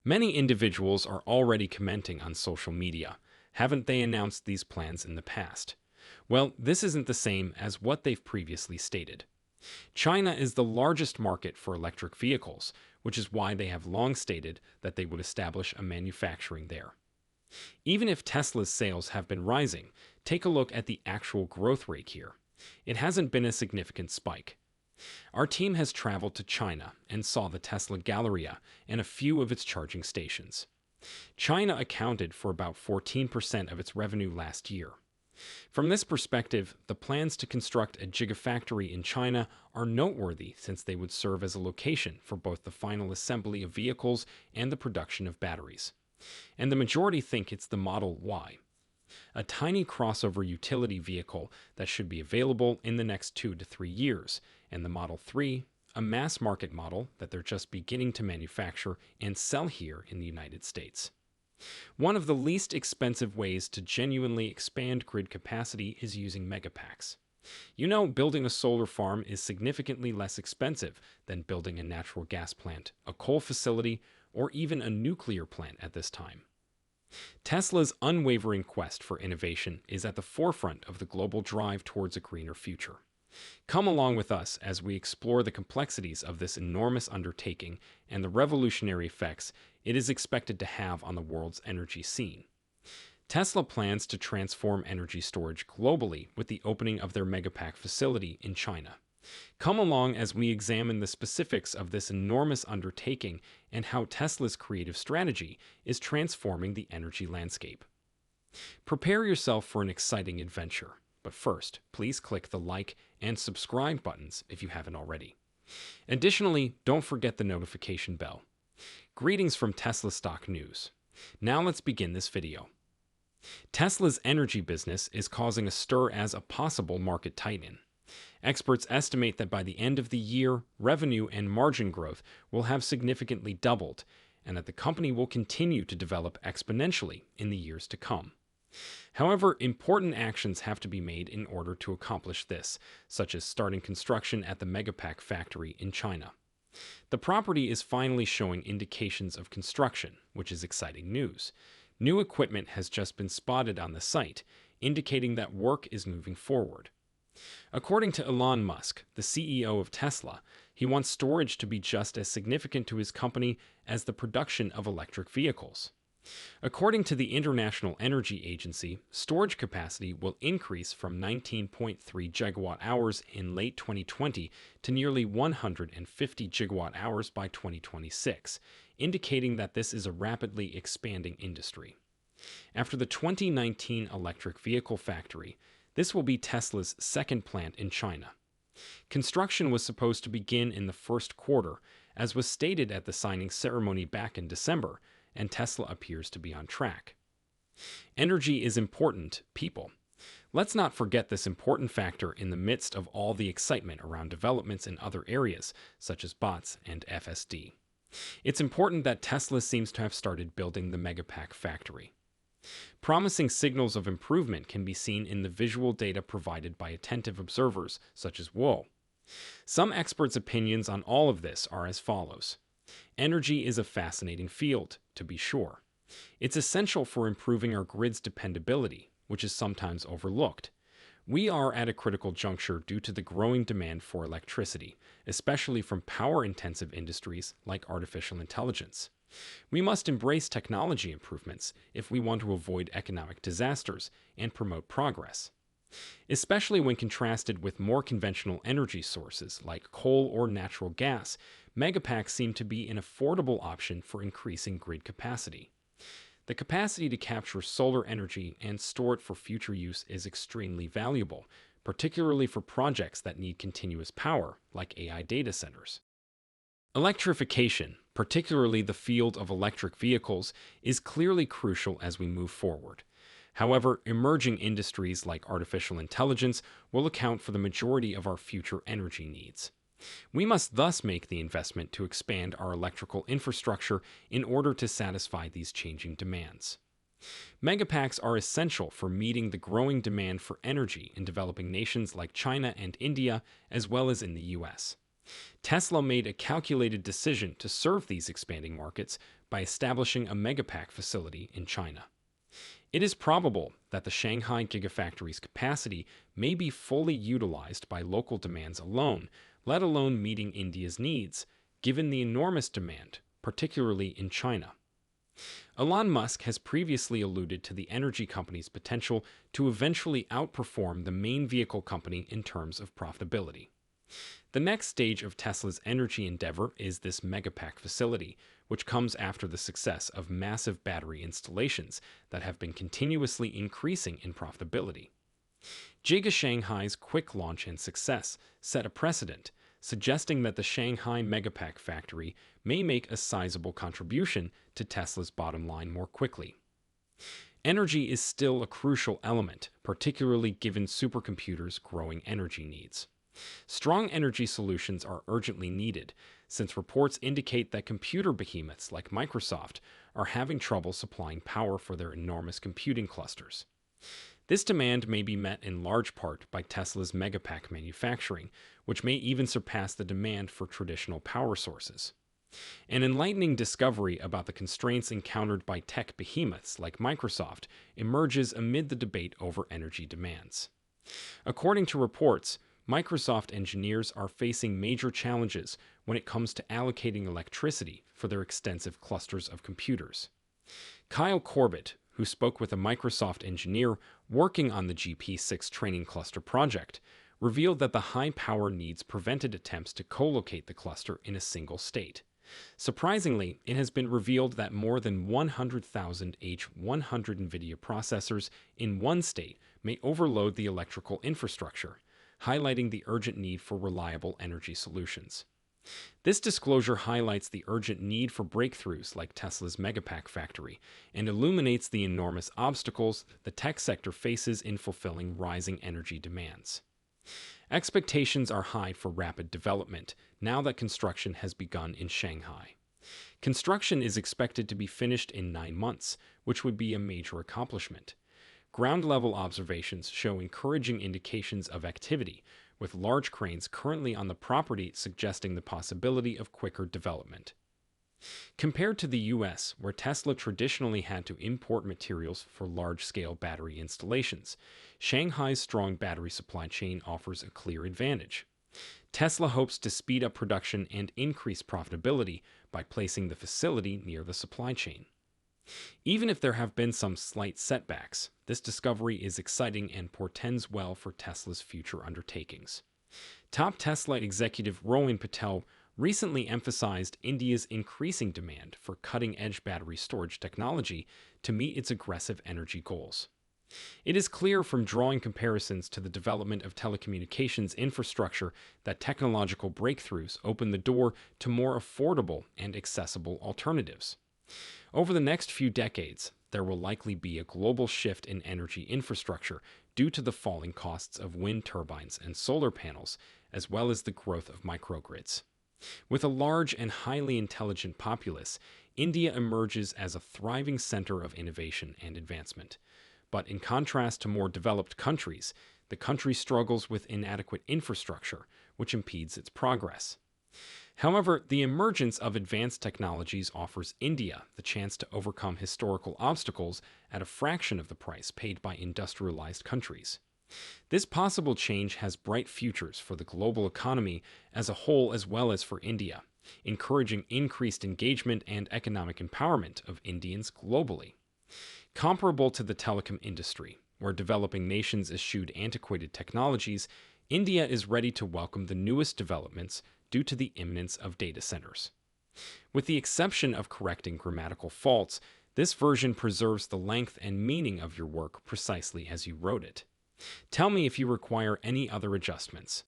Many individuals are already commenting on social media. Haven't they announced these plans in the past? Well, this isn't the same as what they've previously stated. China is the largest market for electric vehicles, which is why they have long stated that they would establish a manufacturing there. Even if Tesla's sales have been rising, take a look at the actual growth rate here. It hasn't been a significant spike. Our team has traveled to China and saw the Tesla Galleria and a few of its charging stations. China accounted for about 14% of its revenue last year. From this perspective, the plans to construct a gigafactory in China are noteworthy since they would serve as a location for both the final assembly of vehicles and the production of batteries. And the majority think it's the Model Y, a tiny crossover utility vehicle that should be available in the next 2 to 3 years, and the Model 3, a mass market model that they're just beginning to manufacture and sell here in the United States. One of the least expensive ways to genuinely expand grid capacity is using megapacks. You know, building a solar farm is significantly less expensive than building a natural gas plant, a coal facility, or even a nuclear plant at this time. Tesla's unwavering quest for innovation is at the forefront of the global drive towards a greener future. Come along with us as we explore the complexities of this enormous undertaking and the revolutionary effects it is expected to have on the world's energy scene. Tesla plans to transform energy storage globally with the opening of their Megapack facility in China. Come along as we examine the specifics of this enormous undertaking and how Tesla's creative strategy is transforming the energy landscape. Prepare yourself for an exciting adventure. But first, please click the like and subscribe buttons if you haven't already. Additionally, don't forget the notification bell. Greetings from Tesla Stock News. Now let's begin this video. Tesla's energy business is causing a stir as a possible market titan. Experts estimate that by the end of the year, revenue and margin growth will have significantly doubled, and that the company will continue to develop exponentially in the years to come. However, important actions have to be made in order to accomplish this, such as starting construction at the Megapack factory in China. The property is finally showing indications of construction, which is exciting news. New equipment has just been spotted on the site, indicating that work is moving forward. According to Elon Musk, the CEO of Tesla, he wants storage to be just as significant to his company as the production of electric vehicles. According to the International Energy Agency, storage capacity will increase from 19.3 gigawatt hours in late 2020 to nearly 150 gigawatt hours by 2026, indicating that this is a rapidly expanding industry. After the 2019 electric vehicle factory, this will be Tesla's second plant in China. Construction was supposed to begin in the first quarter, as was stated at the signing ceremony back in December, and Tesla appears to be on track. Energy is important, people. Let's not forget this important factor in the midst of all the excitement around developments in other areas, such as bots and FSD. It's important that Tesla seems to have started building the Megapack factory. Promising signals of improvement can be seen in the visual data provided by attentive observers, such as Woe. Some experts' opinions on all of this are as follows. Energy is a fascinating field, to be sure. It's essential for improving our grid's dependability, which is sometimes overlooked. We are at a critical juncture due to the growing demand for electricity, especially from power-intensive industries like artificial intelligence. We must embrace technology improvements if we want to avoid economic disasters and promote progress. Especially when contrasted with more conventional energy sources like coal or natural gas, megapacks seem to be an affordable option for increasing grid capacity. The capacity to capture solar energy and store it for future use is extremely valuable, particularly for projects that need continuous power, like AI data centers. Electrification, particularly the field of electric vehicles, is clearly crucial as we move forward. However, emerging industries like artificial intelligence will account for the majority of our future energy needs. We must thus make the investment to expand our electrical infrastructure in order to satisfy these changing demands. Megapacks are essential for meeting the growing demand for energy in developing nations like China and India, as well as in the US. Tesla made a calculated decision to serve these expanding markets by establishing a megapack facility in China. It is probable that the Shanghai Gigafactory's capacity may be fully utilized by local demands alone, let alone meeting India's needs, given the enormous demand, particularly in China. Elon Musk has previously alluded to the energy company's potential to eventually outperform the main vehicle company in terms of profitability. The next stage of Tesla's energy endeavor is this megapack facility, which comes after the success of massive battery installations that have been continuously increasing in profitability. Giga Shanghai's quick launch and success set a precedent, suggesting that the Shanghai Megapack factory may make a sizable contribution to Tesla's bottom line more quickly. Energy is still a crucial element, particularly given supercomputers' growing energy needs. Strong energy solutions are urgently needed, since reports indicate that computer behemoths like Microsoft are having trouble supplying power for their enormous computing clusters. This demand may be met in large part by Tesla's megapack manufacturing, which may even surpass the demand for traditional power sources. An enlightening discovery about the constraints encountered by tech behemoths like Microsoft emerges amid the debate over energy demands. According to reports, Microsoft engineers are facing major challenges when it comes to allocating electricity for their extensive clusters of computers. Kyle Corbett, who spoke with a Microsoft engineer working on the GP6 training cluster project, revealed that the high power needs prevented attempts to co-locate the cluster in a single state. Surprisingly, it has been revealed that more than 100,000 H100 NVIDIA processors in one state may overload the electrical infrastructure, highlighting the urgent need for reliable energy solutions. This disclosure highlights the urgent need for breakthroughs like Tesla's Megapack factory and illuminates the enormous obstacles the tech sector faces in fulfilling rising energy demands. Expectations are high for rapid development now that construction has begun in Shanghai. Construction is expected to be finished in 9 months, which would be a major accomplishment. Ground-level observations show encouraging indications of activity, with large cranes currently on the property suggesting the possibility of quicker development. Compared to the US, where Tesla traditionally had to import materials for large-scale battery installations, Shanghai's strong battery supply chain offers a clear advantage. Tesla hopes to speed up production and increase profitability by placing the facility near the supply chain. Even if there have been some slight setbacks, this discovery is exciting and portends well for Tesla's future undertakings. Top Tesla executive Rohan Patel recently emphasized India's increasing demand for cutting-edge battery storage technology to meet its aggressive energy goals. It is clear from drawing comparisons to the development of telecommunications infrastructure that technological breakthroughs open the door to more affordable and accessible alternatives. Over the next few decades, there will likely be a global shift in energy infrastructure due to the falling costs of wind turbines and solar panels, as well as the growth of microgrids. With a large and highly intelligent populace, India emerges as a thriving center of innovation and advancement. But in contrast to more developed countries, the country struggles with inadequate infrastructure, which impedes its progress. However, the emergence of advanced technologies offers India the chance to overcome historical obstacles at a fraction of the price paid by industrialized countries. This possible change has bright futures for the global economy as a whole as well as for India, encouraging increased engagement and economic empowerment of Indians globally. Comparable to the telecom industry, where developing nations eschewed antiquated technologies, India is ready to welcome the newest developments due to the imminence of data centers. With the exception of correcting grammatical faults, this version preserves the length and meaning of your work precisely as you wrote it. Tell me if you require any other adjustments.